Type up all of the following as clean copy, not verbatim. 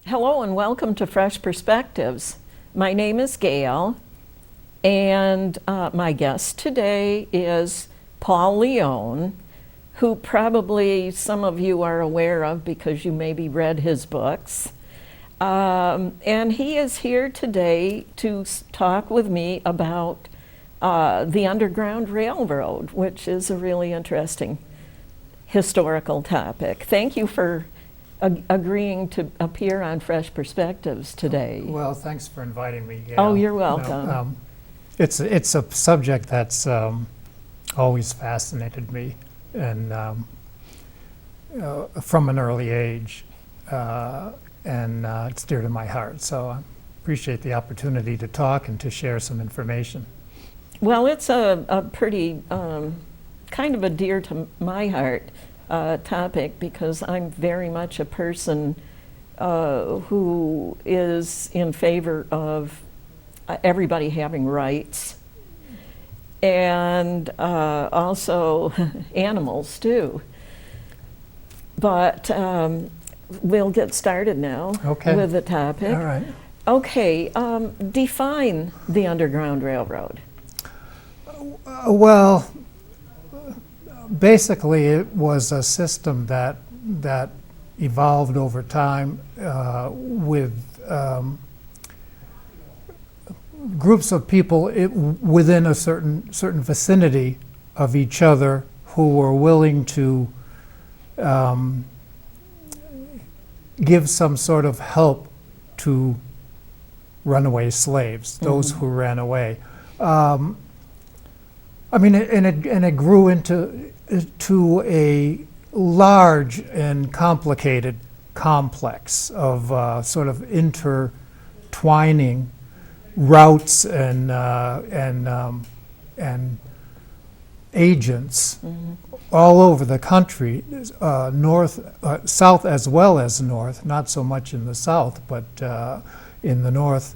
Hello and welcome to Fresh Perspectives. My name is Gail, and my guest today is Paul Leone, who probably some of you are aware of because you maybe read his books. And he is here today to talk with me about the Underground Railroad, which is a really interesting historical topic. Thank you for agreeing to appear on Fresh Perspectives today. Well, thanks for inviting me, Gail. Oh, you're welcome. It's a subject that's always fascinated me, and from an early age, and it's dear to my heart. So I appreciate the opportunity to talk and to share some information. Well, it's a pretty kind of a dear to my heart topic because I'm very much a person who is in favor of everybody having rights, and also animals too. But we'll get started now with the topic. All right. Okay, define the Underground Railroad. Well, basically, it was a system that evolved over time with groups of people within a certain vicinity of each other who were willing to give some sort of help to runaway slaves, those who ran away. I mean, and it grew into a large and complicated complex of sort of intertwining routes and agents all over the country, north, south as well as north. Not so much in the south, but in the north.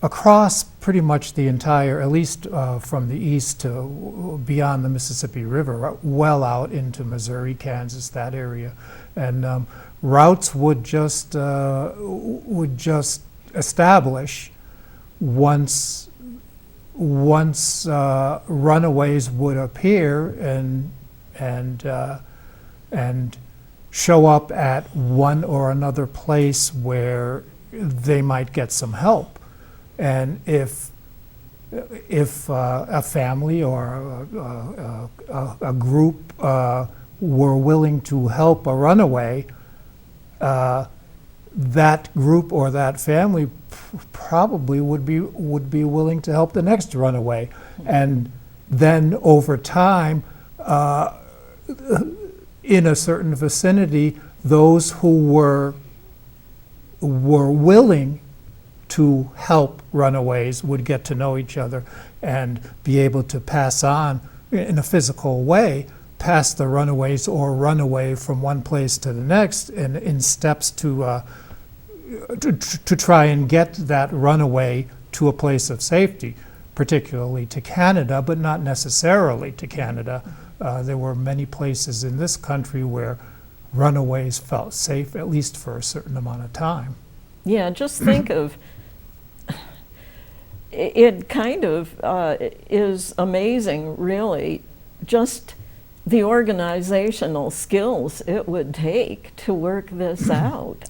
Across pretty much the entire, at least from the east to beyond the Mississippi River, well out into Missouri, Kansas, that area, and routes would just establish once runaways would appear and show up at one or another place where they might get some help. And if a family or a group were willing to help a runaway, that group or that family probably would be willing to help the next runaway, and then over time, in a certain vicinity, those who were willing to help runaways would get to know each other and be able to pass on in a physical way, pass the runaways or run away from one place to the next, and in steps to try and get that runaway to a place of safety, particularly to Canada, but not necessarily to Canada. There were many places in this country where runaways felt safe, at least for a certain amount of time. Yeah, just think of it kind of is amazing, really, just the organizational skills it would take to work this out.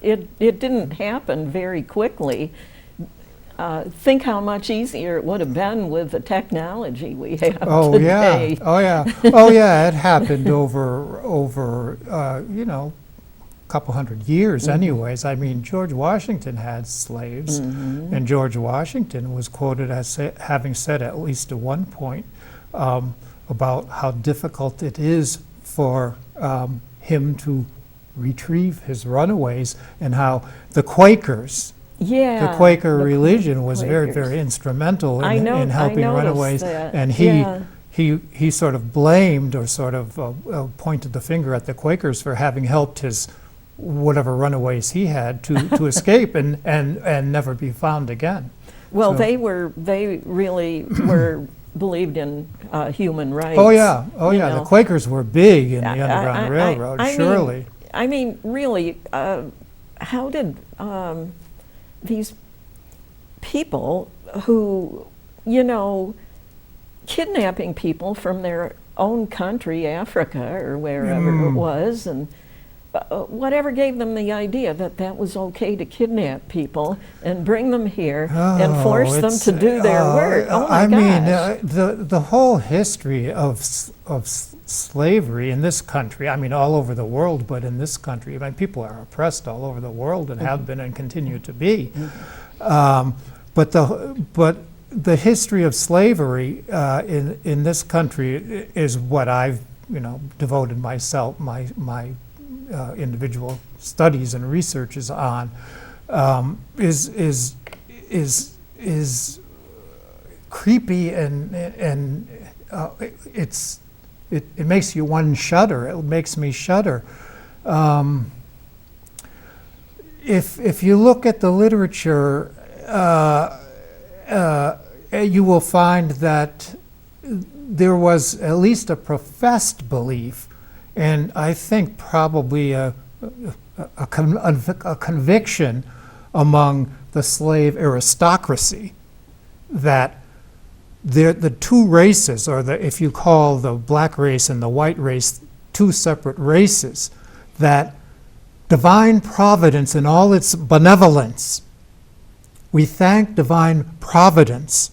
It didn't happen very quickly. Think how much easier it would have been with the technology we have today. Oh yeah, it happened over couple hundred years anyways. I mean, George Washington had slaves, and George Washington was quoted as having said at least at one point about how difficult it is for him to retrieve his runaways, and how the Quakers, the Quaker religion was very, very instrumental in helping runaways, and he sort of blamed or sort of pointed the finger at the Quakers for having helped his whatever runaways he had to escape and never be found again. Well, so they really were believed in human rights. Oh yeah. The Quakers were big in the Underground Railroad, surely. I mean, really, how did these people who, you know, kidnapping people from their own country, Africa or wherever it was, and whatever gave them the idea that that was okay to kidnap people and bring them here and force them to do their work? Oh my I mean, gosh. the whole history of slavery in this country, I mean, all over the world, but in this country, I mean, people are oppressed all over the world and have been and continue to be. But the history of slavery in this country is what I've, you know, devoted myself, my individual studies and researches on, is creepy, and it makes you one shudder. It makes me shudder. If you look at the literature, you will find that there was at least a professed belief, and I think probably a conviction among the slave aristocracy that the two races, or if you call the black race and the white race two separate races, that divine providence in all its benevolence, we thank divine providence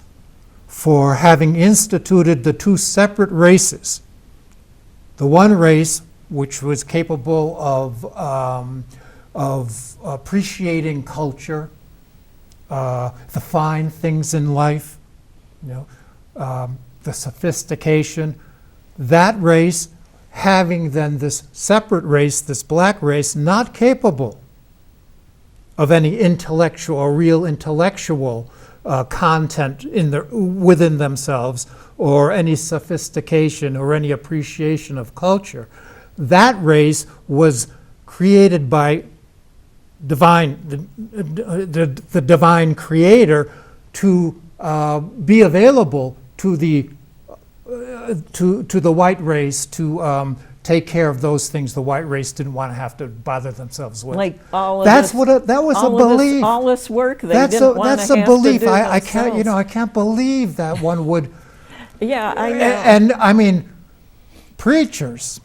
for having instituted the two separate races. The one race, which was capable of appreciating culture, the fine things in life, you know, the sophistication. That race having then this separate race, this black race, not capable of any intellectual or real intellectual content within themselves, or any sophistication or any appreciation of culture. That race was created by divine, the divine creator, to be available to the white race to take care of those things the white race didn't want to have to bother themselves with. Like all of That's this, what that was a belief. All this work they That's didn't want that's to a have belief. to do I can't, you know, themselves. I can't believe that one would. Yeah, I know. And I mean, preachers,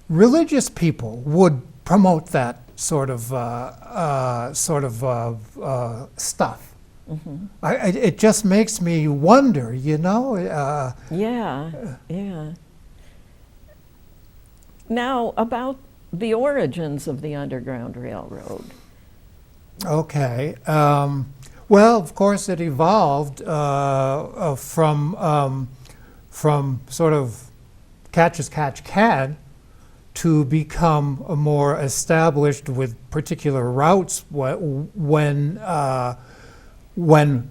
religious people would promote that sort of stuff. It just makes me wonder, you know. Yeah. Now, about the origins of the Underground Railroad. Okay. Well, of course, it evolved from sort of catch as catch can to become a more established with particular routes when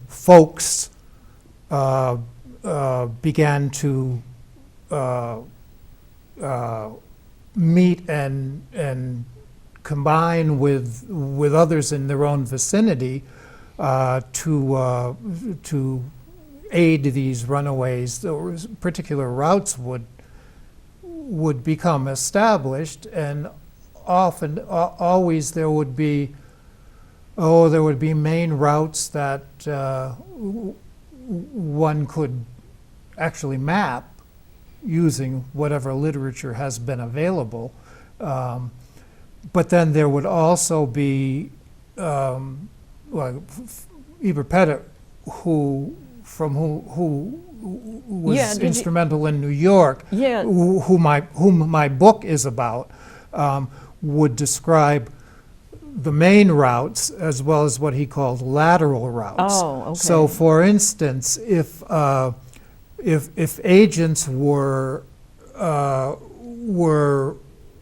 folks began to meet and combine with others in their own vicinity to aid these runaways. Particular routes would become established, and often, always there would be main routes that one could actually map using whatever literature has been available. But then there would also be Eber Pettit, who was instrumental in New York, whom my book is about, would describe the main routes as well as what he called lateral routes. Oh, okay. So, for instance, if agents were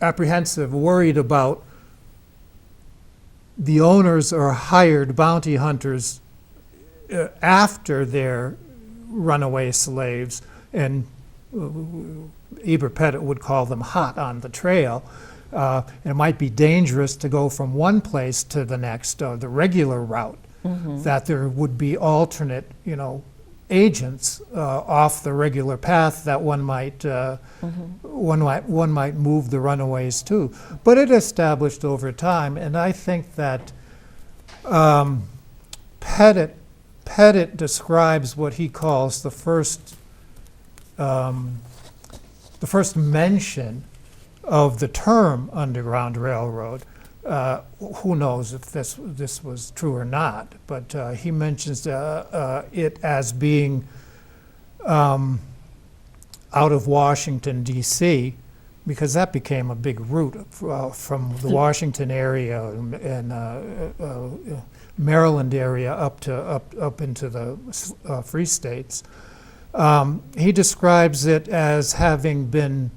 apprehensive, worried about the owners or hired bounty hunters after their runaway slaves, and Eber Pettit would call them hot on the trail, and it might be dangerous to go from one place to the next, the regular route, that there would be alternate, agents off the regular path that one might move the runaways to. But it established over time, and I think that Pettit describes what he calls the first mention of the term Underground Railroad. Who knows if this was true or not, but he mentions it as being out of Washington, D.C., because that became a big route from the Washington area and Maryland area up into the Free States. He describes it as having been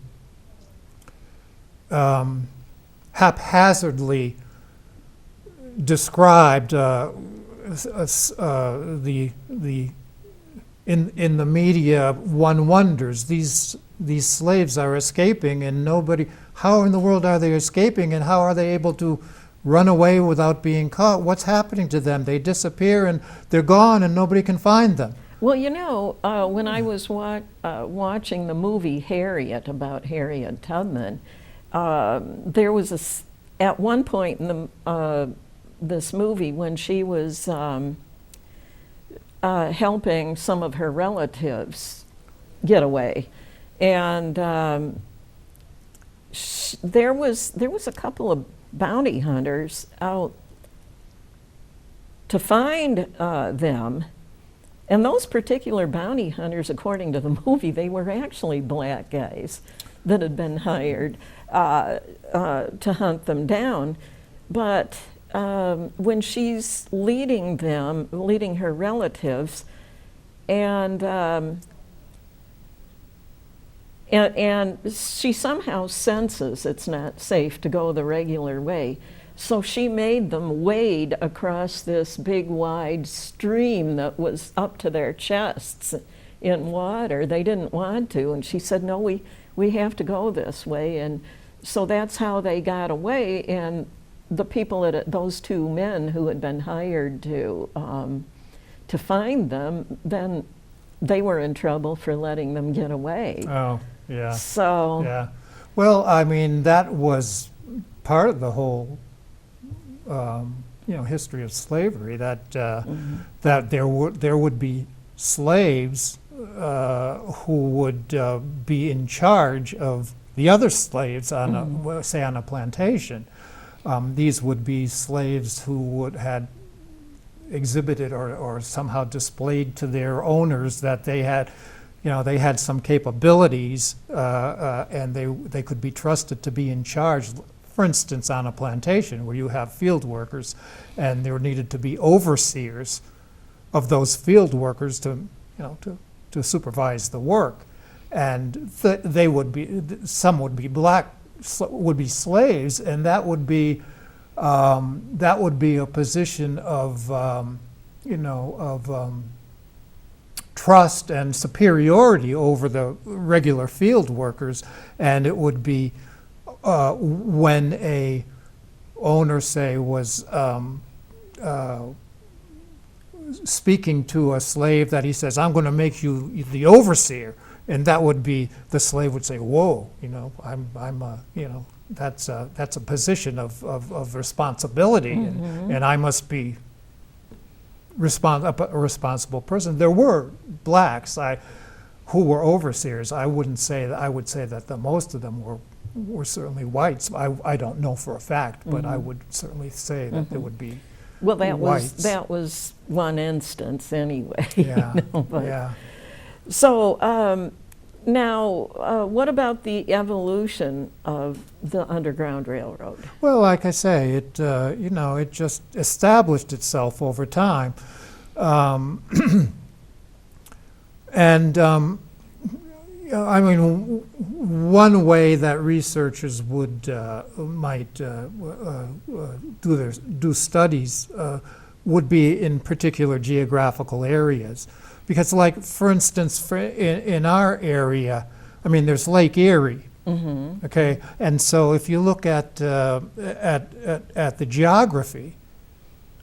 haphazardly described in the media. One wonders, these slaves are escaping, and how in the world are they escaping, and how are they able to run away without being caught? What's happening to them? They disappear and they're gone and nobody can find them. Well, when I was watching the movie Harriet about Harriet Tubman, there was at one point in this movie when she was helping some of her relatives get away, and there was a couple of bounty hunters out to find them. And those particular bounty hunters, according to the movie, they were actually black guys that had been hired to hunt them down. But when she's leading her relatives, and she somehow senses it's not safe to go the regular way. So she made them wade across this big wide stream that was up to their chests in water. They didn't want to, and she said, no, we have to go this way. And so that's how they got away. And the people, those two men who had been hired to find them, then they were in trouble for letting them get away. Oh, yeah. So. Yeah. Well, I mean, that was part of the whole history of slavery, that that there would be slaves who would be in charge of the other slaves on say on a plantation. These would be slaves who had exhibited or somehow displayed to their owners that they had some capabilities, and they could be trusted to be in charge. For instance, on a plantation where you have field workers, and there needed to be overseers of those field workers to supervise the work, and some would be black, would be slaves, and that would be a position of trust and superiority over the regular field workers, and it would be when a owner, say, was speaking to a slave that he says, I'm going to make you the overseer, and that would be, the slave would say, whoa, that's a position of responsibility, and I must be a responsible person. There were blacks who were overseers. I would say that the most of them were certainly whites. I don't know for a fact, but I would certainly say that there would be whites. That was one instance anyway. Yeah. Yeah. So now, what about the evolution of the Underground Railroad? Well, like I say, it just established itself over time, and I mean, one way that researchers might do studies would be in particular geographical areas, because, like, for instance, in our area, I mean, there's Lake Erie, okay, and so if you look at the geography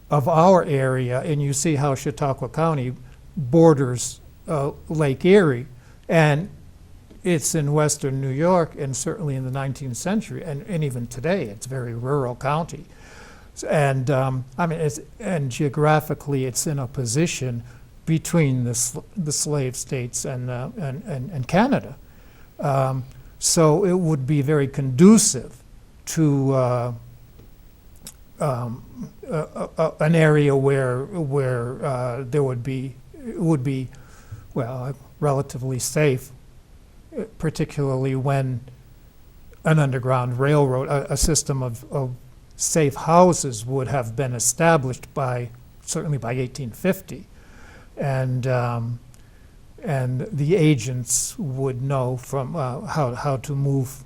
of our area, and you see how Chautauqua County borders Lake Erie, and it's in western New York, and certainly in the 19th century, and even today, it's a very rural county. And I mean, and geographically, it's in a position between the slave states and Canada. So it would be very conducive to an area where there would be well, relatively safe, particularly when an underground railroad, a system of safe houses would have been established certainly by 1850. And the agents would know from how to move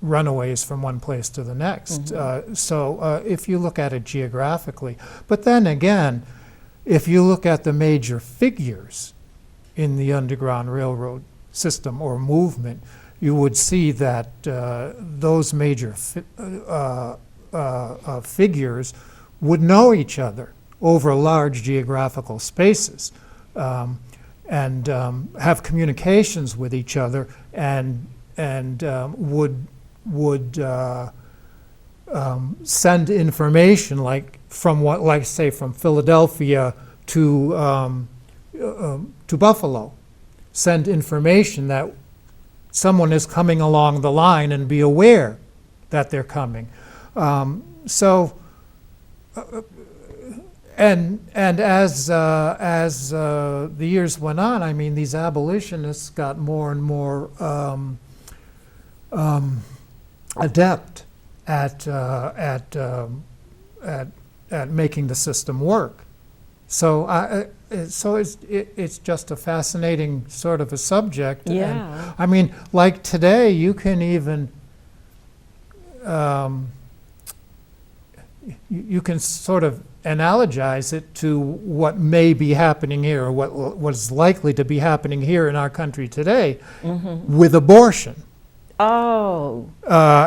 runaways from one place to the next. So if you look at it geographically, but then again, if you look at the major figures in the Underground Railroad system or movement, you would see that those major figures would know each other over large geographical spaces, and have communications with each other, and would send information say from Philadelphia to Buffalo, send information that someone is coming along the line and be aware that they're coming. And as the years went on, I mean, these abolitionists got more and more adept at making the system work. So it's just a fascinating sort of a subject. Yeah. And, I mean, like today, you can even you can sort of analogize it to what may be happening here, or what is likely to be happening here in our country today with abortion. Oh.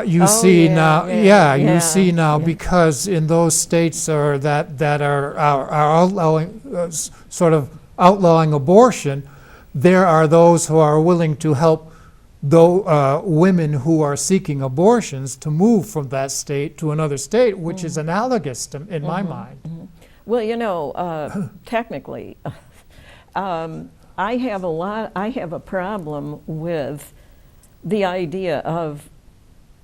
You see now, you see now, because in those states that are outlawing, sort of outlawing abortion, there are those who are willing to help women who are seeking abortions to move from that state to another state, which is analogous to, in my mind. Well, you know, technically, I have a problem with the idea of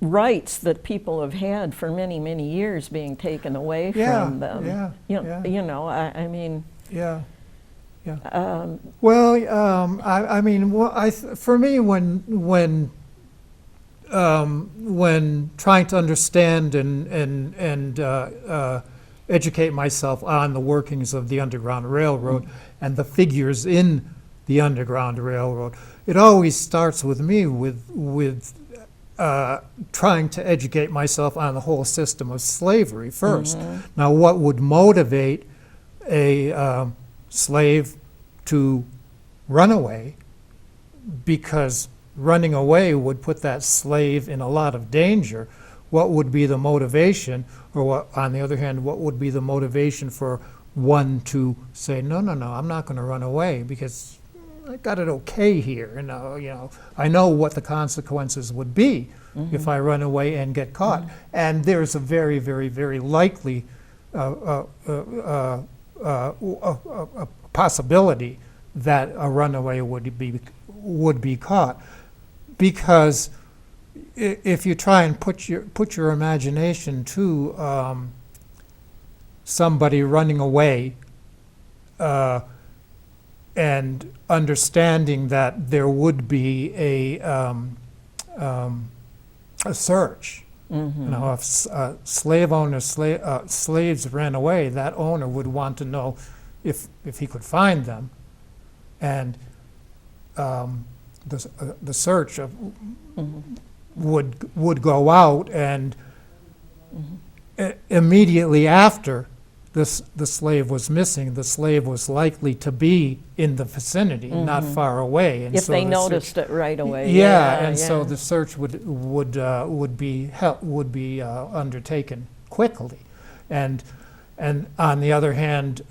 rights that people have had for many, many years being taken away from them. You know, I mean. Yeah. Yeah. Well, I mean, for me, when trying to understand and educate myself on the workings of the Underground Railroad and the figures in the Underground Railroad, it always starts with me with trying to educate myself on the whole system of slavery first. Now, what would motivate a slave to run away? Because running away would put that slave in a lot of danger. What would be the motivation, or what, on the other hand, what would be the motivation for one to say, no, I'm not going to run away because I got it okay here, you know, I know what the consequences would be if I run away and get caught. And there's a very, very, very likely possibility that a runaway would be caught, because if you try and put your imagination to somebody running away and understanding that there would be a search. You know, if slave owners, slaves ran away, that owner would want to know if he could find them, and the search would go out, and immediately after the slave was missing, the slave was likely to be in the vicinity, not far away. And if so they the noticed it right away. So the search would be undertaken quickly, and on the other hand,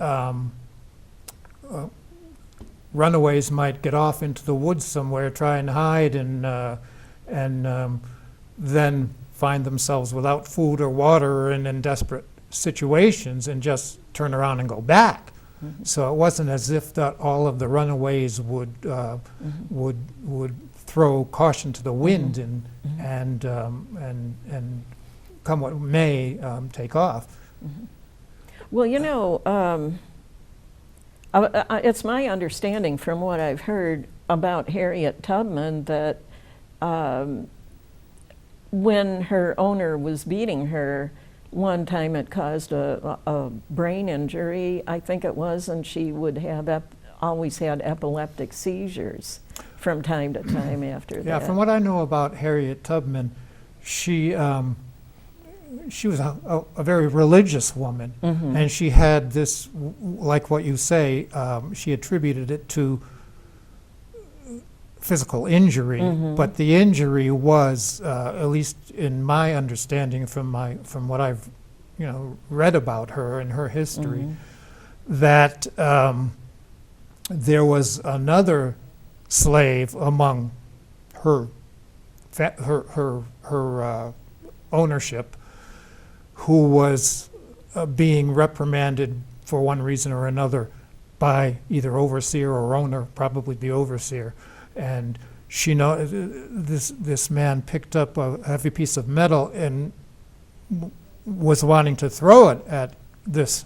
runaways might get off into the woods somewhere, try and hide, and then find themselves without food or water and in desperate situations and just turn around and go back. So it wasn't as if that all of the runaways would throw caution to the wind and come what may, take off. Well, you know, it's my understanding from what I've heard about Harriet Tubman that when her owner was beating her, one time it caused a brain injury, I think it was, and she would have always had epileptic seizures from time to time after that. Yeah, from what I know about Harriet Tubman, she was a very religious woman, and she had this, like what you say, she attributed it to physical injury, but the injury was, at least in my understanding from what I've read about her and her history, that there was another slave among her ownership who was being reprimanded for one reason or another by either overseer or owner, probably the overseer. And this man picked up a heavy piece of metal and was wanting to throw it at this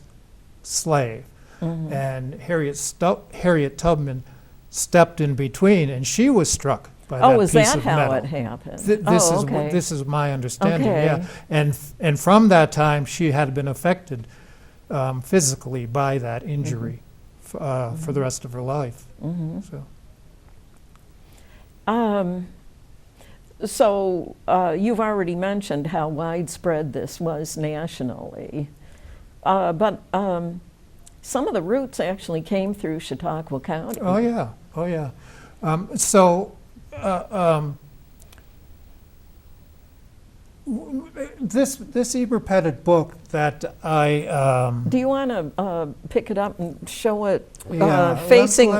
slave. And Harriet Tubman stepped in between, and she was struck by that piece of metal. Oh, is that how it happened? This is my understanding. Okay. Yeah, and from that time, she had been affected physically by that injury for the rest of her life. So you've already mentioned how widespread this was nationally, but some of the roots actually came through Chautauqua County. Oh yeah. This Eber Pettit book that I do you want to pick it up and show it let me facing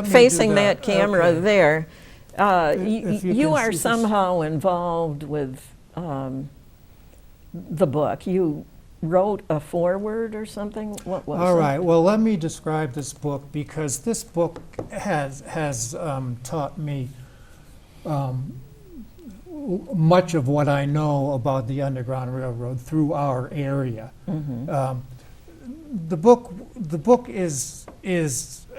do that camera Okay. there? If you You can are see this. somehow involved with the book. You wrote a foreword or something? What was All it? right. Well, let me describe this book, because this book has taught me much of what I know about the Underground Railroad through our area. The book is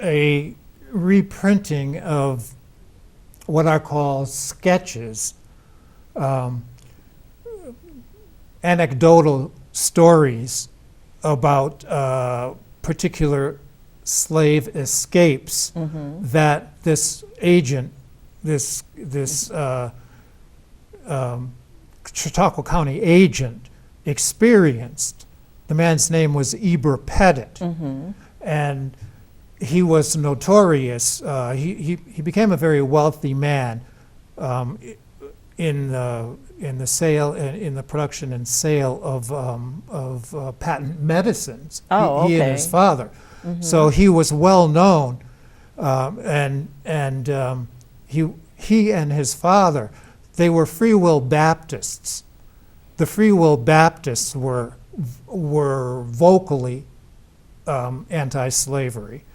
a reprinting of what I call sketches, anecdotal stories about particular slave escapes that this agent, this Chautauqua County agent experienced. The man's name was Eber Pettit, and he was notorious. He became a very wealthy man in the production and sale of patent medicines. He and his father. So he was well known, and he and his father, they were Free Will Baptists. The Free Will Baptists were vocally anti-slavery,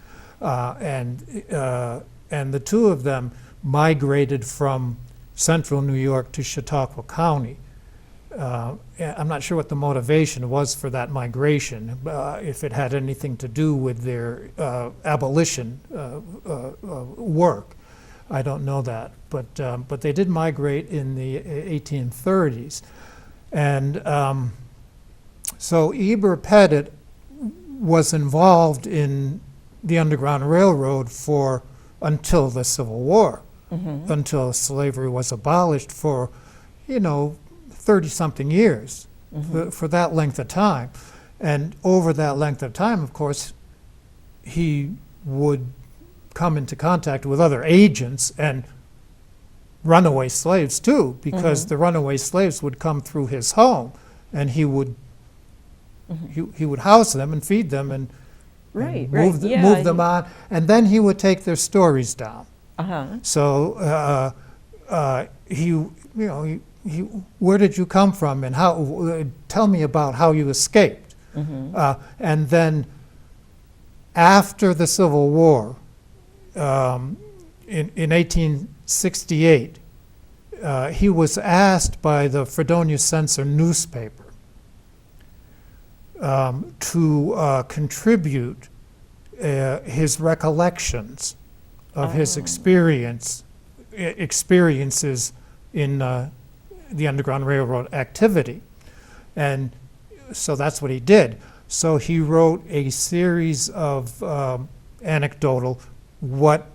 and the two of them migrated from central New York to Chautauqua County. I'm not sure what the motivation was for that migration, if it had anything to do with their abolition work. I don't know that, but they did migrate in the 1830s. And so Eber Pettit was involved in the Underground Railroad until the Civil War, until slavery was abolished for, 30-something years, for that length of time. And over that length of time, of course, he would come into contact with other agents and runaway slaves too, because the runaway slaves would come through his home, and he would house them and feed them and Right, move, right, yeah, move them on, and then he would take their stories down. Uh-huh. So where did you come from, and how? Tell me about how you escaped. And then after the Civil War, in 1868, he was asked by the Fredonia Censor newspaper to contribute his recollections of his experiences in the Underground Railroad activity. And so that's what he did. So he wrote a series of anecdotal, what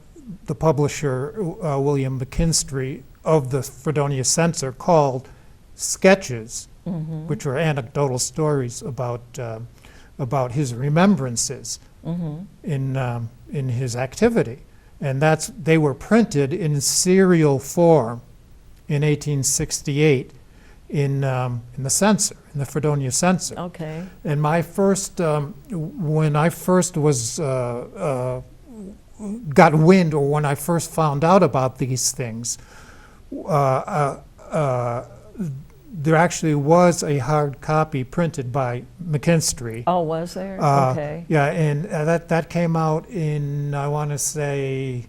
the publisher, William McKinstry of the Fredonia Censor, called sketches, which were anecdotal stories about his remembrances in his activity. And they were printed in serial form in 1868 in the Censor, in the Fredonia Censor. Okay. And my first, when I first was got wind, or when I first found out about these things, there actually was a hard copy printed by McKinstry. Oh, was there? Okay. Yeah, and that came out in, I want to say,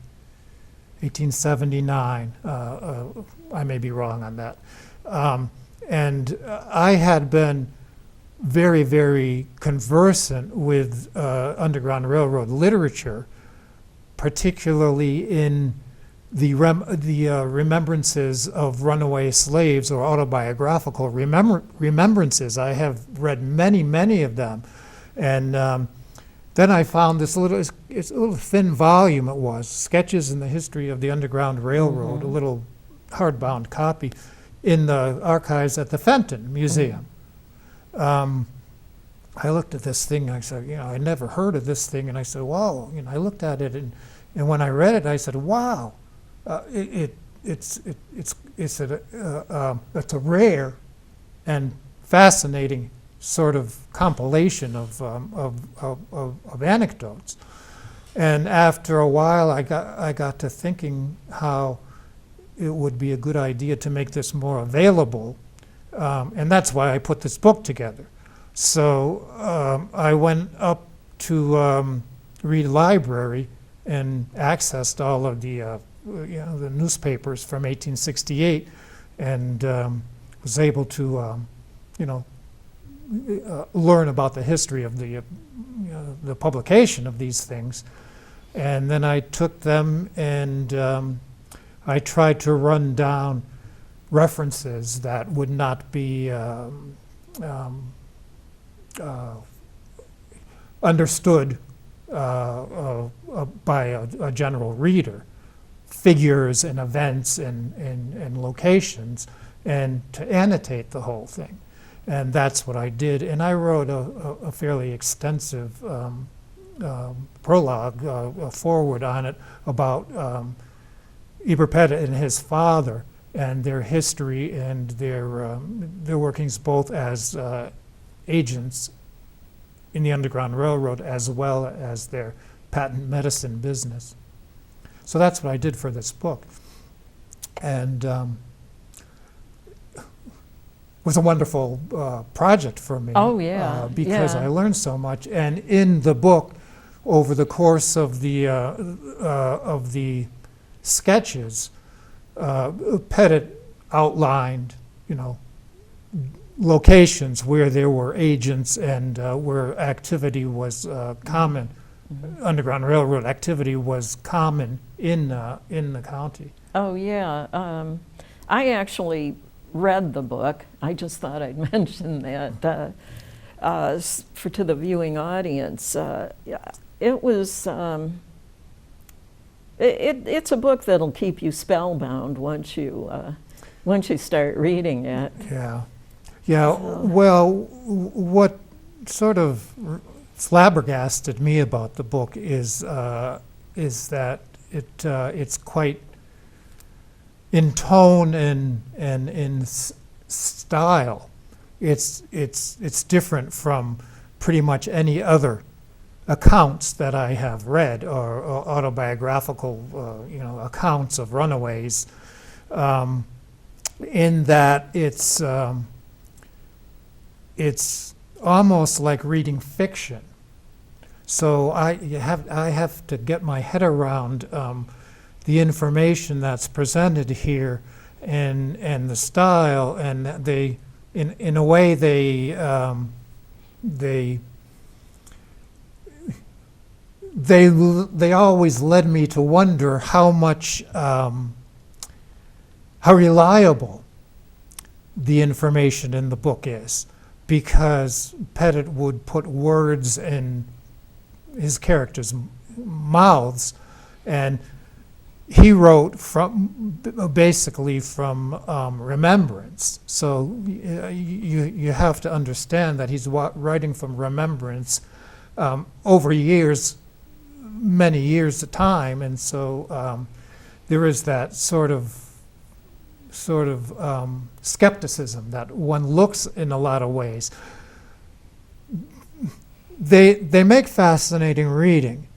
1879. I may be wrong on that. And I had been very, very conversant with Underground Railroad literature, particularly in the remembrances of runaway slaves, or autobiographical remembrances. I have read many, many of them. And then I found this it's a little thin volume, it was, Sketches in the History of the Underground Railroad, a little hardbound copy, in the archives at the Fenton Museum. I looked at this thing, and I said, I never heard of this thing, and I said, wow. I looked at it, and when I read it, I said, wow. It's a rare and fascinating sort of compilation of anecdotes. And after a while, I got to thinking how it would be a good idea to make this more available, and that's why I put this book together. So I went up to Reed Library and accessed all of the newspapers from 1868, and was able to learn about the history of the publication of these things. And then I took them and I tried to run down references that would not be understood by a general reader, figures and events and locations, and to annotate the whole thing. And that's what I did. And I wrote a fairly extensive prologue, a foreword on it, about Eber Pettit and his father, and their history and their workings both as agents in the Underground Railroad, as well as their patent medicine business. So that's what I did for this book. And it was a wonderful project for me. Oh, yeah. Because yeah. I learned so much. And in the book, over the course of the sketches, Pettit outlined, locations where there were agents and where activity was common. Underground Railroad activity was common in the county. Oh, yeah. I actually read the book. I just thought I'd mention that to the viewing audience. It was. It's a book that'll keep you spellbound once you start reading it. Yeah. Yeah. Well, what sort of flabbergasted me about the book is that it's quite in tone and in style. It's different from pretty much any other accounts that I have read, or autobiographical, accounts of runaways, in that it's almost like reading fiction. So I have to get my head around the information that's presented here, and the style, and they, in a way, they always led me to wonder how reliable the information in the book is, because Pettit would put words in his characters' mouths, and he wrote basically from remembrance. So you have to understand that he's writing from remembrance over years, many years of time, and so there is that sort of skepticism that one looks in a lot of ways. They make fascinating reading,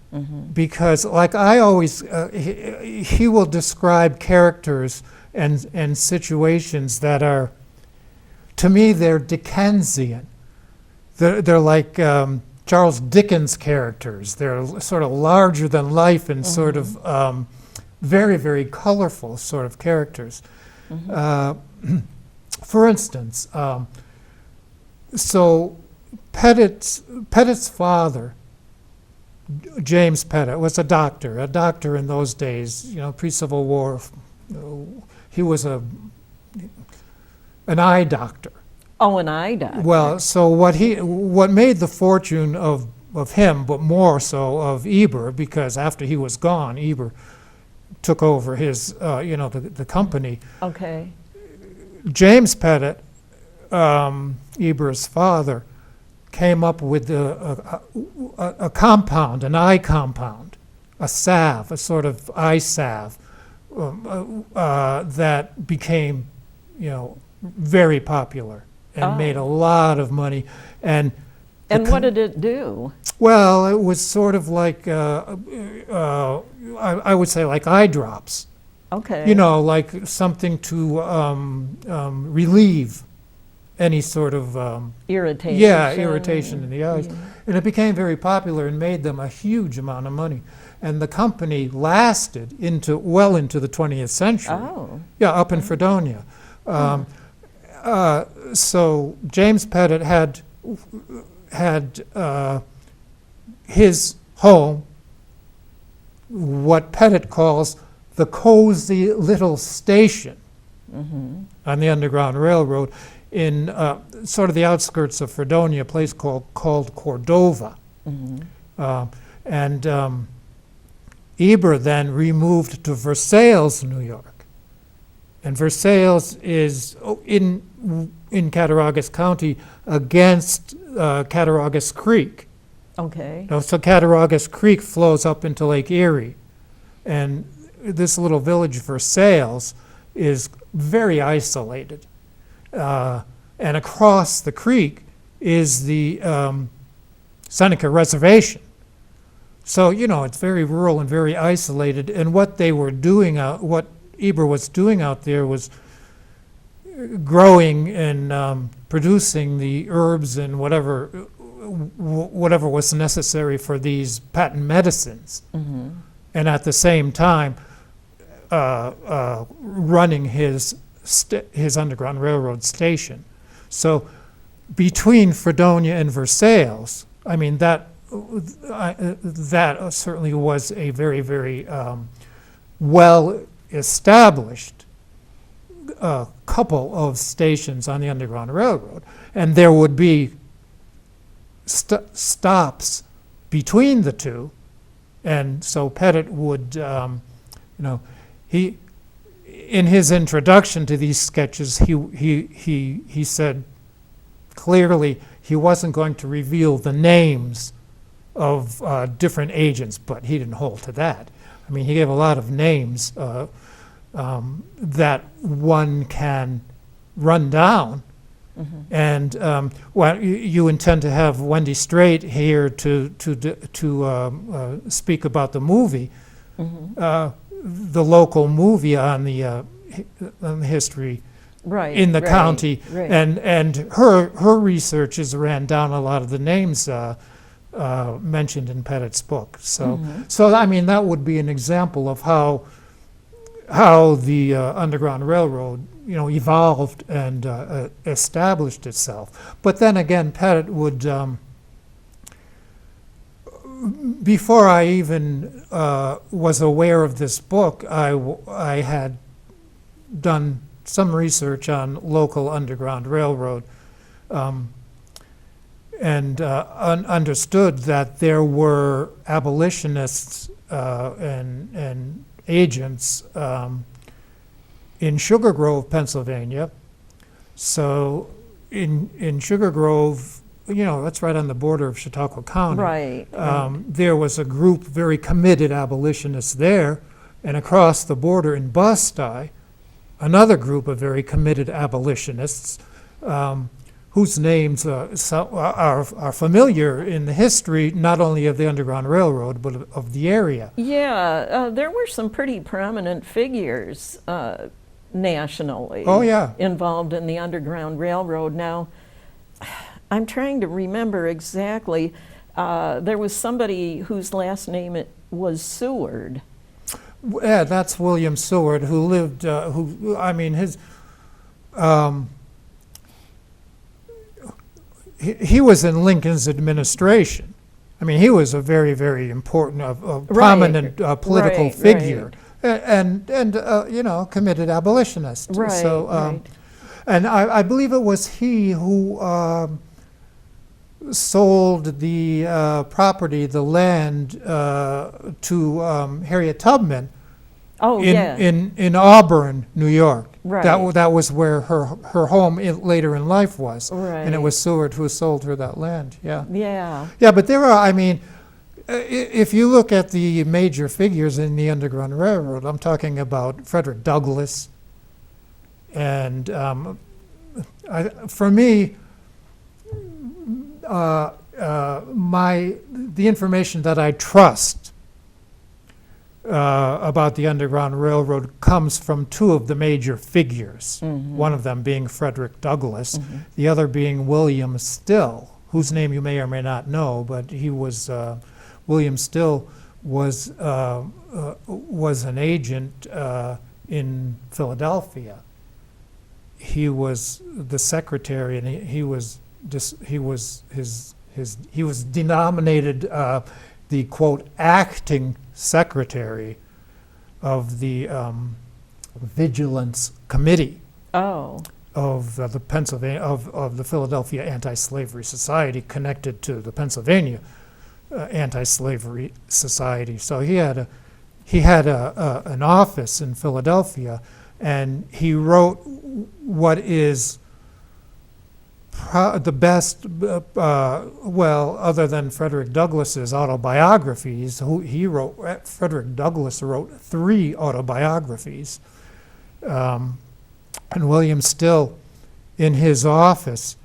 because, like I always, he will describe characters and situations that are, to me, they're Dickensian. They're like Charles Dickens characters. They're sort of larger than life and sort of very, very colorful sort of characters. For instance, so Pettit's father, James Pettit, was a doctor in those days, pre-Civil War. He was an eye doctor. Oh, an eye doctor. Well, so what made the fortune of him, but more so of Eber, because after he was gone, Eber took over his, the company. Okay. James Pettit, Eber's father, came up with a compound, an eye compound, a salve, a sort of eye salve that became, very popular and made a lot of money. And what did it do? Well, it was sort of like, I would say like eye drops. Okay. Like something to relieve any sort of irritation. Yeah, irritation in the eyes. Yeah. And it became very popular and made them a huge amount of money. And the company lasted well into the 20th century. Oh. Yeah, up in Fredonia. So James Pettit had his home, what Pettit calls the cozy little station on the Underground Railroad, in sort of the outskirts of Fredonia, a place called Cordova. And Eber then removed to Versailles, New York. And Versailles is in Cattaraugus County against Cattaraugus Creek. Okay. So Cattaraugus Creek flows up into Lake Erie. And this little village, Versailles, is very isolated. And across the creek is the Seneca Reservation. So, it's very rural and very isolated. And what they were doing what Eber was doing out there was growing and producing the herbs and whatever was necessary for these patent medicines. And at the same time, running his Underground Railroad station. So between Fredonia and Versailles, I mean, that certainly was a very, very well-established couple of stations on the Underground Railroad. And there would be stops between the two. And so Pettit would, he, in his introduction to these sketches, he said clearly he wasn't going to reveal the names of different agents, but he didn't hold to that. I mean, he gave a lot of names that one can run down And well, you intend to have Wendy Strait here to speak about the movie, the local movie on the history Right. in the right, county, Right. and her research has ran down a lot of the names mentioned in Pettit's book. So I mean, that would be an example of how the Underground Railroad, evolved and established itself. But then again, Pettit would, before I even was aware of this book, I had done some research on local Underground Railroad, and understood that there were abolitionists and agents in Sugar Grove, Pennsylvania. So in Sugar Grove, that's right on the border of Chautauqua County. Right. There was a group, very committed abolitionists there, and across the border in Bustye, another group of very committed abolitionists, whose names are familiar in the history, not only of the Underground Railroad, but of the area. Yeah, there were some pretty prominent figures nationally. Oh, yeah. Involved in the Underground Railroad. Now, I'm trying to remember exactly. There was somebody whose last name was Seward. Yeah, that's William Seward, who lived, he was in Lincoln's administration. I mean, he was a very, very important, prominent political figure, and committed abolitionist. Right, So, right. and I believe it was he who sold the property, the land, to Harriet Tubman. Oh, yeah. in Auburn, New York. Right. That was where her home later in life was. Right. And it was Seward who sold her that land. Yeah. Yeah. Yeah, but there are, if you look at the major figures in the Underground Railroad, I'm talking about Frederick Douglass. And for me, the information that I trust about the Underground Railroad comes from two of the major figures, one of them being Frederick Douglass, the other being William Still, whose name you may or may not know, but he was, William Still was an agent in Philadelphia. He was the secretary, and he was denominated the quote acting secretary of the Vigilance Committee Oh. of the Pennsylvania of the Philadelphia Anti-Slavery Society, connected to the Pennsylvania Anti-Slavery Society. So he had an office in Philadelphia, and he wrote what is the best, other than Frederick Douglass's autobiographies, Frederick Douglass wrote 3 autobiographies. And William Still, in his office,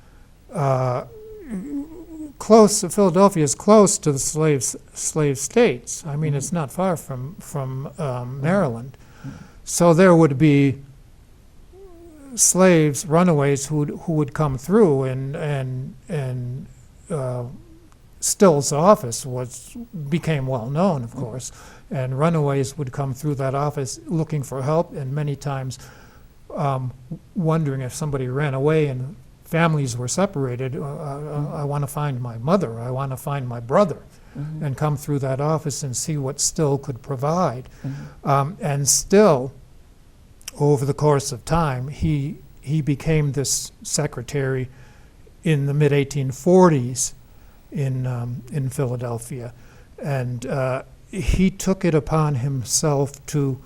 Philadelphia is close to the slave states. I mean, it's not far from Maryland. So there would be slaves, runaways who would come through, and Still's office became well known, of course, and runaways would come through that office looking for help, and many times wondering if somebody ran away and families were separated. I want to find my mother, I want to find my brother, and come through that office and see what Still could provide. And Still, over the course of time, he became this secretary in the mid-1840s in Philadelphia, and he took it upon himself to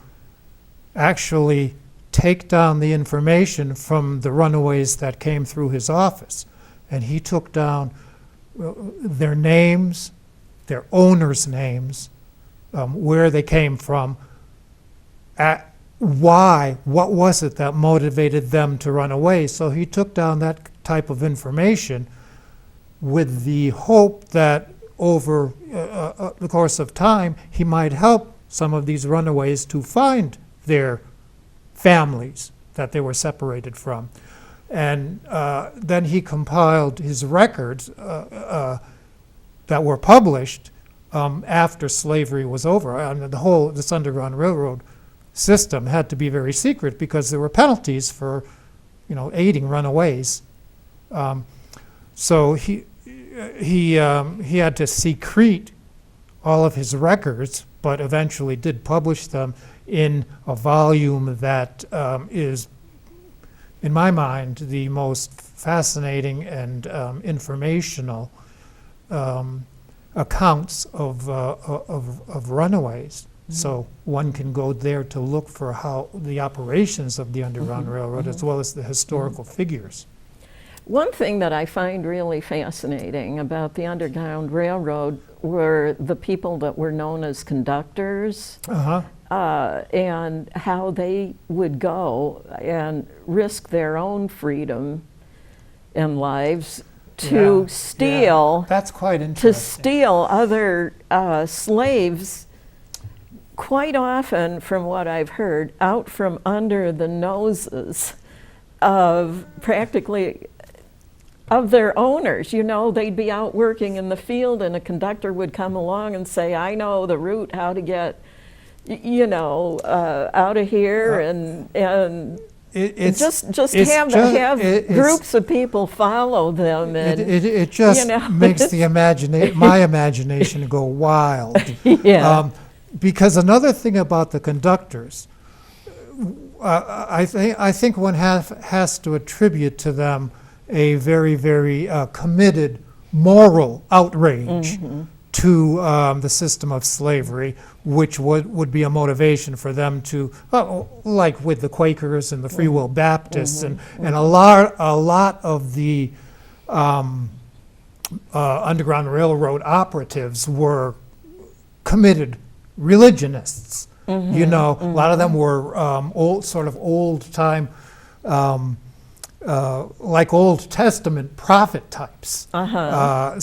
actually take down the information from the runaways that came through his office, and he took down their names, their owners' names, where they came from, what was it that motivated them to run away. So he took down type of information with the hope that over the course of time, he might help some of these runaways to find their families that they were separated from. And then he compiled his records that were published after slavery was over. And this Underground Railroad system had to be very secret because there were penalties for, aiding runaways. So he had to secrete all of his records, but eventually did publish them in a volume that is, in my mind, the most fascinating and informational accounts of runaways. So one can go there to look for how the operations of the Underground Railroad, as well as the historical figures. One thing that I find really fascinating about the Underground Railroad were the people that were known as conductors, and how they would go and risk their own freedom and lives to steal. That's quite interesting. To steal other slaves, quite often, from what I've heard, out from under the noses of practically of their owners. They'd be out working in the field and a conductor would come along and say, I know the route how to get, out of here, and have groups of people follow them. And it just makes my imagination go wild. Because another thing about the conductors, I think one has to attribute to them a very, very committed moral outrage to the system of slavery, which would be a motivation for them to, like with the Quakers and the Free Will Baptists, and a lot of the Underground Railroad operatives were committed religionists. A lot of them were old-time, like Old Testament prophet types.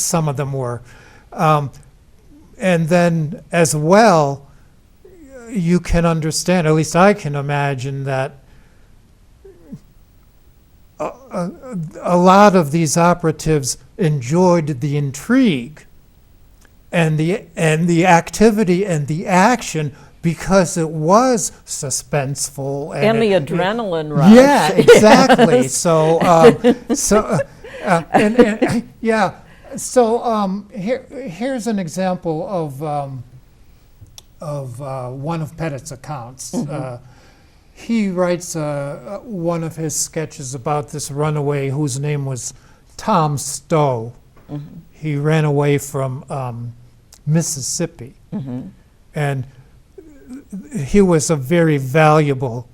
Some of them were. And then as well, you can understand, at least I can imagine, that a lot of these operatives enjoyed the intrigue and the activity and the action because it was suspenseful and the adrenaline rush. Yeah, exactly. Here's an example of one of Pettit's accounts. He writes one of his sketches about this runaway whose name was Tom Stowe. He ran away from Mississippi, and he was a very valuable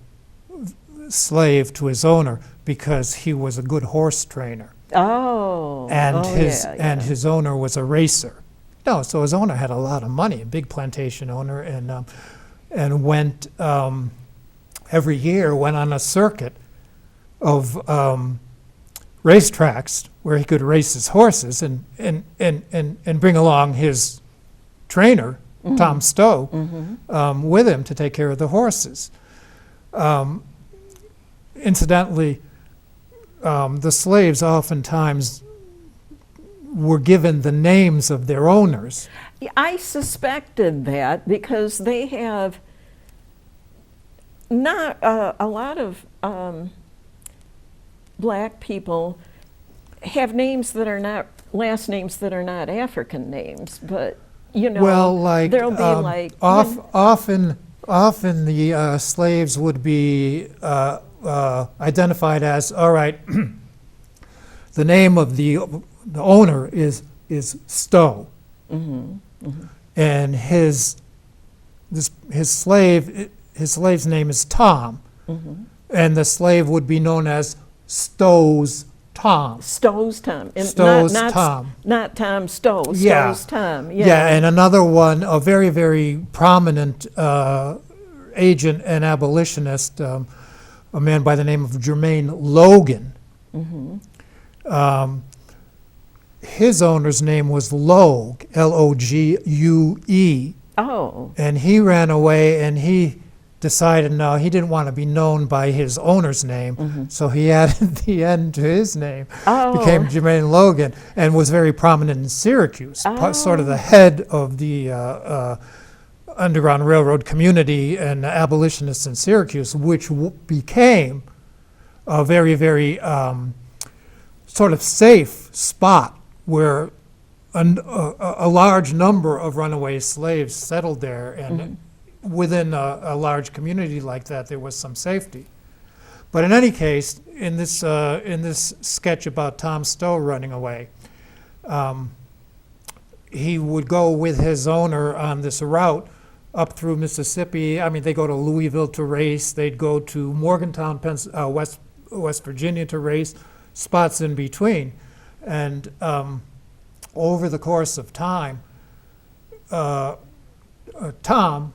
slave to his owner because he was a good horse trainer. And his owner was a racer. So his owner had a lot of money, a big plantation owner, and went every year went on a circuit of racetracks where he could race his horses and bring along his trainer, Tom Stowe, with him to take care of the horses. Incidentally, the slaves oftentimes were given the names of their owners. I suspected that because they have not a lot of black people have names that are not last names that are not African names, but there'll be often the slaves would be identified as, all right, the name of the owner is Stowe, and his slave's name is Tom, and the slave would be known as Stowe's Tom. Stowe's Tom. Tom. Not Tom Stowe. Yeah. Stowe's Tom. Yeah, and another one, a very, very prominent agent and abolitionist, a man by the name of Jermaine Logan. his owner's name was Logue, Logue, Oh. and he ran away, and he decided no, he didn't want to be known by his owner's name, so he added the N to his name, became Jermaine Logan, and was very prominent in Syracuse, sort of the head of the Underground Railroad community and abolitionists in Syracuse, which became a very, very sort of safe spot where a large number of runaway slaves settled there, and within a large community like that, there was some safety. But in any case, in this sketch about Tom Stowe running away, he would go with his owner on this route up through Mississippi. I mean, they go to Louisville to race. They'd go to Morgantown, West Virginia to race, spots in between. And over the course of time, Tom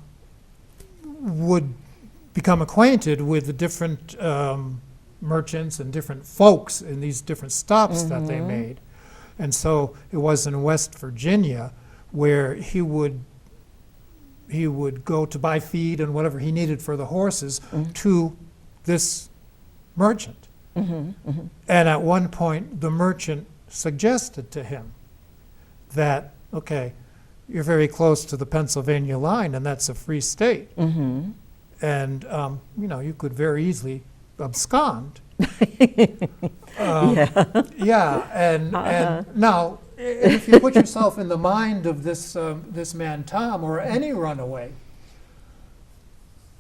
would become acquainted with the different merchants and different folks in these different stops that they made. And so it was in West Virginia where he would go to buy feed and whatever he needed for the horses to this merchant. And at one point, the merchant suggested to him that, okay, you're very close to the Pennsylvania line, and that's a free state. And, you could very easily abscond. And now, if you put yourself in the mind of this man Tom, or any runaway,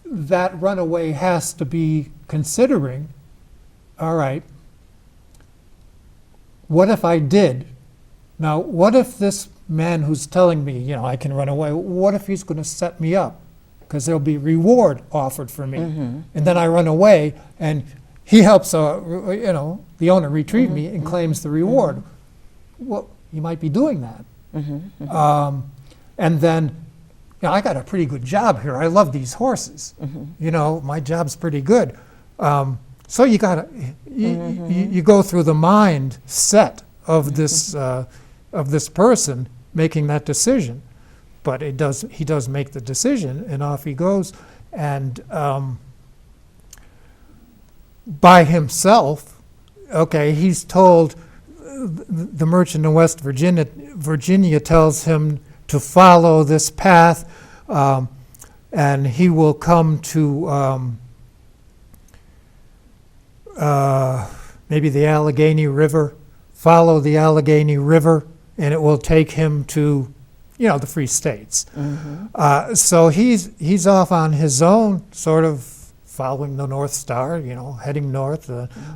that runaway has to be considering, all right, what if I did? Now, what if this man who's telling me, I can run away, what if he's going to set me up? Because there'll be reward offered for me. And then I run away, and he helps, the owner retrieve me and claims the reward. Well, you might be doing that. And then, I got a pretty good job here. I love these horses. My job's pretty good. So you gotta, you go through the mindset of this person making that decision. But he does make the decision, and off he goes. And by himself, okay, he's told, the merchant in West Virginia tells him to follow this path, and he will come to maybe the Allegheny River, follow the Allegheny River, and it will take him to the free states. So he's off on his own, sort of following the North Star, heading north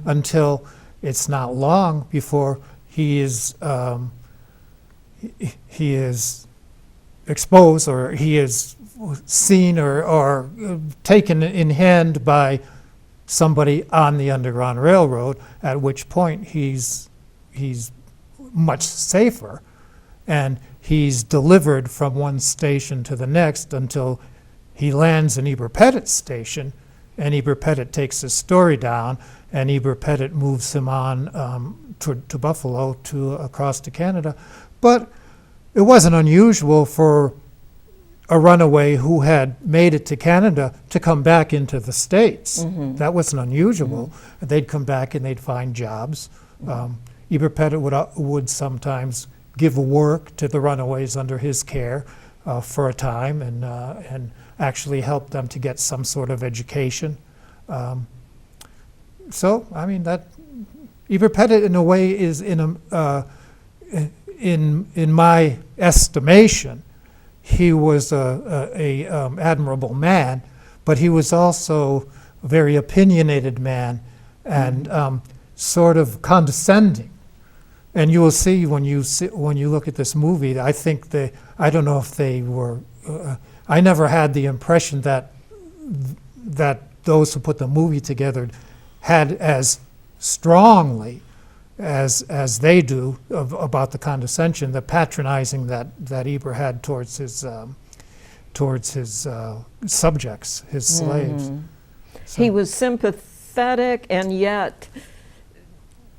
until it's not long before he is exposed, or he is seen or taken in hand by somebody on the Underground Railroad, at which point he's much safer, and he's delivered from one station to the next until he lands in Eber Pettit's station, and Eber Pettit takes his story down, and Eber Pettit moves him on to Buffalo, across to Canada. But it wasn't unusual for a runaway who had made it to Canada to come back into the States. That wasn't unusual. They'd come back and they'd find jobs. Eber Pettit would sometimes give work to the runaways under his care for a time, and actually help them to get some sort of education. So, I mean, that Eber Pettit, in a way, is in my estimation, he was a admirable man, but he was also a very opinionated man, and sort of condescending. And you will see when you look at this movie, I think I don't know if they were, I never had the impression that those who put the movie together had as strongly as they do about the condescension, the patronizing that Eber had towards his subjects, his slaves. So. He was sympathetic, and yet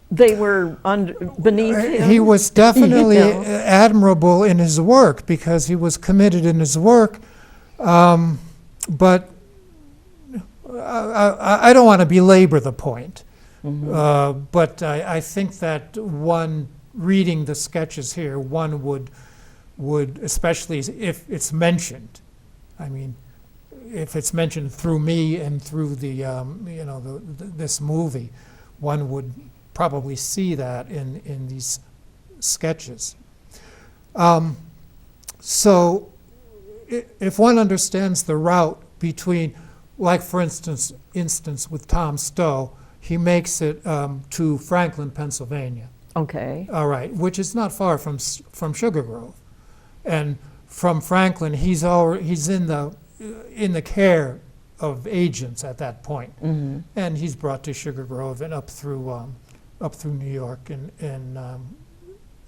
they were beneath him? He was definitely You know? admirable in his work because he was committed in his work. But I don't want to belabor the point. But I think that one reading the sketches here, one would especially if it's mentioned. I mean, if it's mentioned through me and through the this movie, one would probably see that in these sketches. So if one understands the route between, like for instance with Tom Stowe, he makes it to Franklin, Pennsylvania. Okay. All right, which is not far from Sugar Grove, and from Franklin, he's in the care of agents at that point, and he's brought to Sugar Grove and up through New York and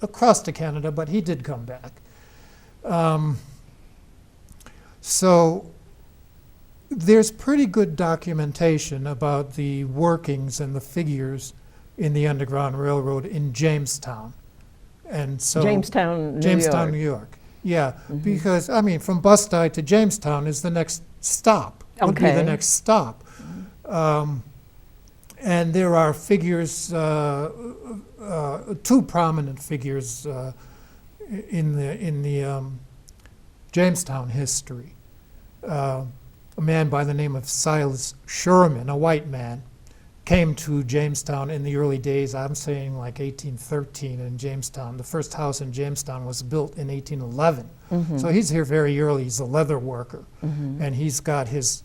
across to Canada, but he did come back. So there's pretty good documentation about the workings and the figures in the Underground Railroad in Jamestown. And so Jamestown, New York. Yeah, because I mean, from Bustye to Jamestown is the next stop. Would be the next stop. And there are figures, two prominent figures in the Jamestown history. A man by the name of Silas Sherman, a white man, came to Jamestown in the early days, I'm saying like 1813 in Jamestown. The first house in Jamestown was built in 1811. So he's here very early. He's a leather worker. And he's got his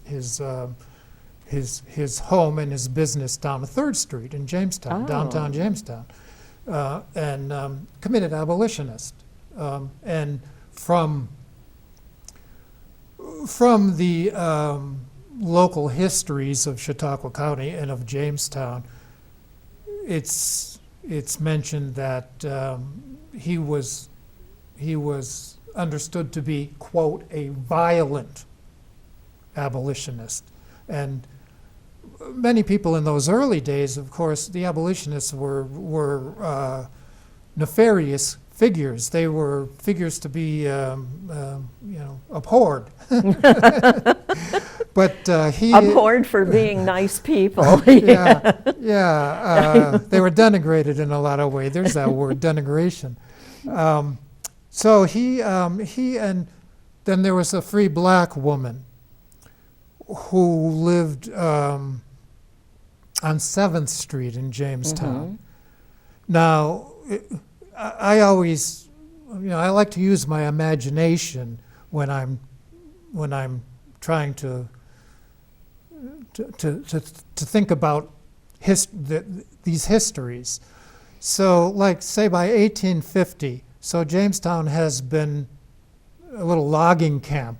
home and his business down 3rd Street in Jamestown, downtown Jamestown. And committed abolitionist. And from the local histories of Chautauqua County and of Jamestown, it's mentioned that he was understood to be, quote, a violent abolitionist. And many people in those early days, of course, the abolitionists were nefarious figures. They were figures to be, abhorred. But he abhorred for being nice people. They were denigrated in a lot of ways. There's that word, denigration. So he and then there was a free black woman who lived on 7th Street in Jamestown. Now, I always, I like to use my imagination when I'm trying to think about these histories. So, like, say by 1850, so Jamestown has been a little logging camp,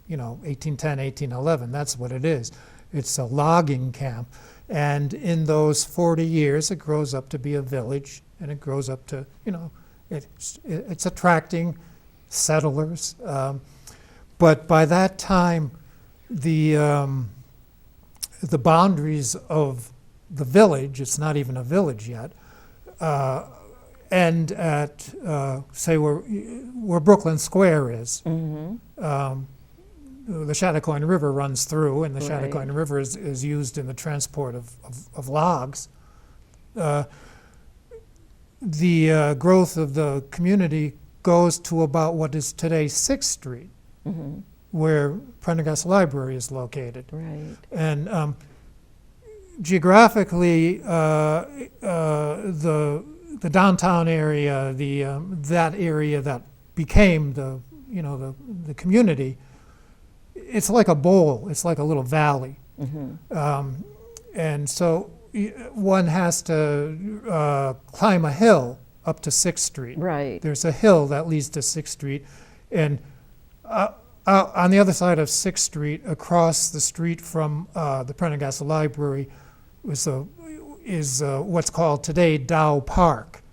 1810, 1811, that's what it is. It's a logging camp. And in those 40 years, it grows up to be a village, and it grows up to, it's attracting settlers. But by that time, the boundaries of the village, it's not even a village yet, end at, say, where Brooklyn Square is. The Chautauqua River runs through, and the Chautauqua River is used in the transport of logs. The growth of the community goes to about what is today 6th Street, where Prendergast Library is located. Right. And geographically, the downtown area, that area that became the community, it's like a bowl. It's like a little valley. And so one has to climb a hill up to 6th Street. Right. There's a hill that leads to 6th Street. And on the other side of 6th Street, across the street from the Prendergast Library, is what's called today Dow Park,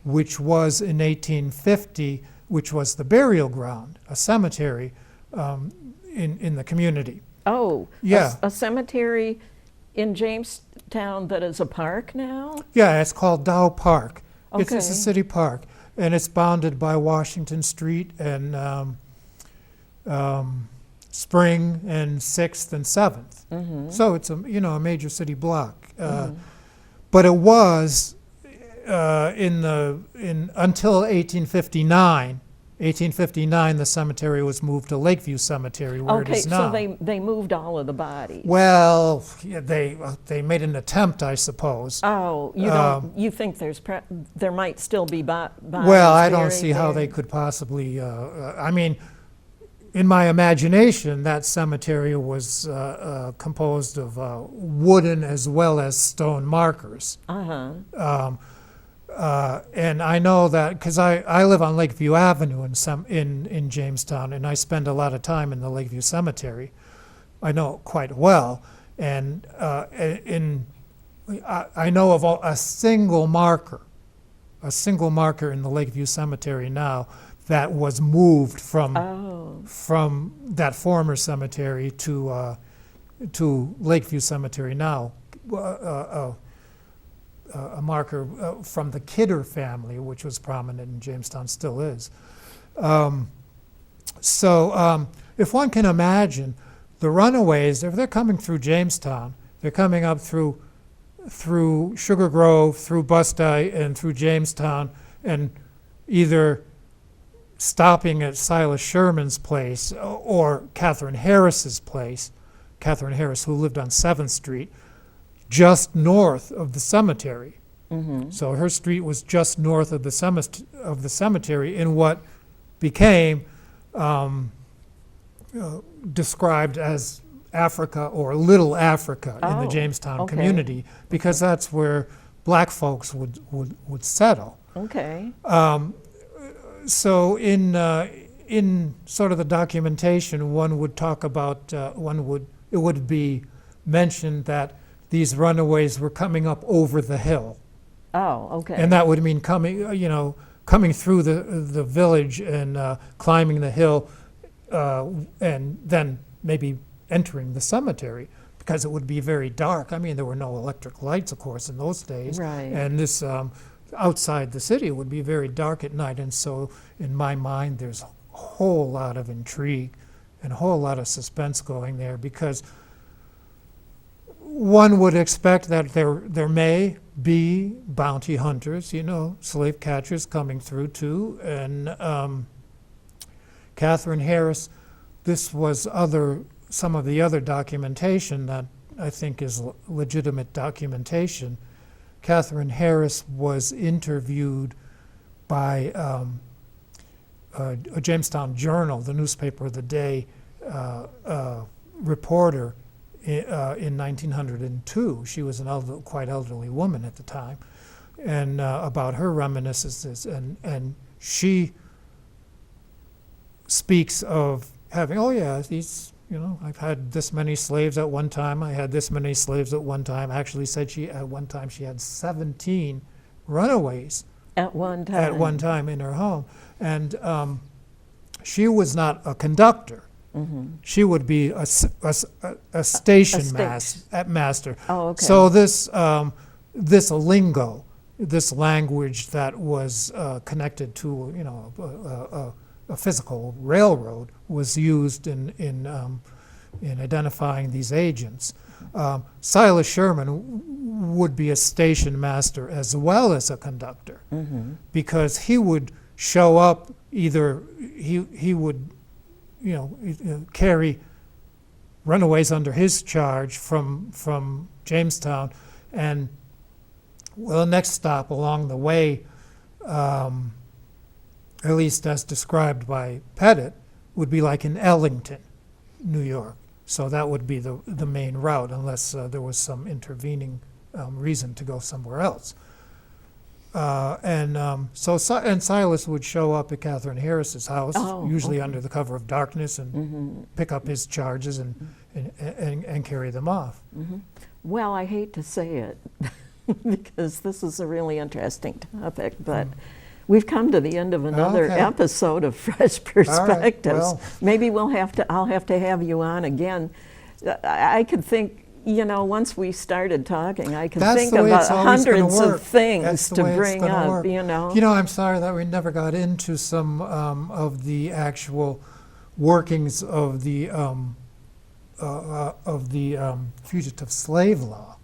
which was in 1850, which was the burial ground, a cemetery in the community. Oh, yeah. A cemetery in Jamestown that is a park now? Yeah, it's called Dow Park. It's a Okay. city park, and it's bounded by Washington Street and Spring and 6th and 7th. So it's a major city block. But it was until 1859. 1859, the cemetery was moved to Lakeview Cemetery, where it Okay, is now. so they moved all of the bodies. Well, yeah, they made an attempt, I suppose. Oh, you think there might still be bodies Well, I don't buried see how there? they could possibly. I mean, in my imagination, that cemetery was composed of wooden as well as stone markers. Uh-huh. And I know that because I live on Lakeview Avenue in Jamestown, and I spend a lot of time in the Lakeview Cemetery. I know it quite well, and I know of a single marker in the Lakeview Cemetery now that was moved from that former cemetery to Lakeview Cemetery now. A marker from the Kidder family, which was prominent in Jamestown, still is. So if one can imagine, the runaways, if they're coming through Jamestown, they're coming up through Sugar Grove, through Bustye, and through Jamestown, and either stopping at Silas Sherman's place or Catherine Harris's place, Catherine Harris, who lived on 7th Street, just north of the cemetery. So her street was just north of the cemetery in what became described as Africa or Little Africa in the Jamestown community, because that's where black folks would settle. Okay. So in sort of the documentation, one would talk about it would be mentioned that these runaways were coming up over the hill. Oh, okay. And that would mean coming through the village and climbing the hill, and then maybe entering the cemetery, because it would be very dark. I mean, there were no electric lights, of course, in those days. Right. And this outside the city would be very dark at night. And so, in my mind, there's a whole lot of intrigue and a whole lot of suspense going there, because one would expect that there may be bounty hunters, slave catchers coming through too. And Catherine Harris, this was some of the other documentation that I think is legitimate documentation. Catherine Harris was interviewed by a Jamestown Journal, the newspaper of the day, reporter in 1902. She was quite elderly woman at the time, and about her reminiscences, and she speaks of having, these, I've had this many slaves at one time, I had this many slaves at one time. Actually said at one time she had 17 runaways At one time. at one time in her home. And she was not a conductor. She would be a station master. Oh, okay. So this lingo, this language that was connected to a physical railroad, was used in identifying these agents. Silas Sherman would be a station master as well as a conductor, because he would show up either he would carry runaways under his charge from Jamestown, and the next stop along the way, at least as described by Pettit, would be like in Ellington, New York. So that would be the main route, unless there was some intervening reason to go somewhere else. And Silas would show up at Catherine Harris's house, usually under the cover of darkness, and pick up his charges and carry them off. Well, I hate to say it, because this is a really interesting topic, but we've come to the end of another episode of Fresh Perspectives. Well. Maybe I'll have to have you on again. I could think you know, once we started talking, I could That's think the way about it's always gonna hundreds work. of things That's the to way it's bring gonna up, work. you know. You know, I'm sorry that we never got into some of the actual workings of the fugitive slave law.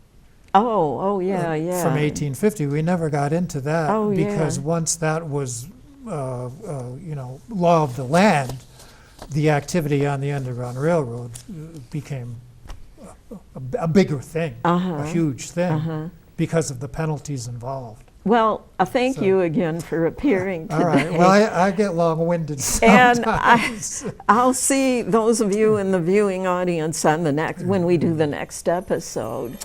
Oh, yeah, yeah. From 1850, we never got into that Oh, because yeah. once that was, you know, law of the land, the activity on the Underground Railroad became a bigger thing, a huge thing, because of the penalties involved. Well, thank So- you again for appearing today. All right. Well, I get long-winded And sometimes. I'll see those of you in the viewing audience on the next when we do the next episode.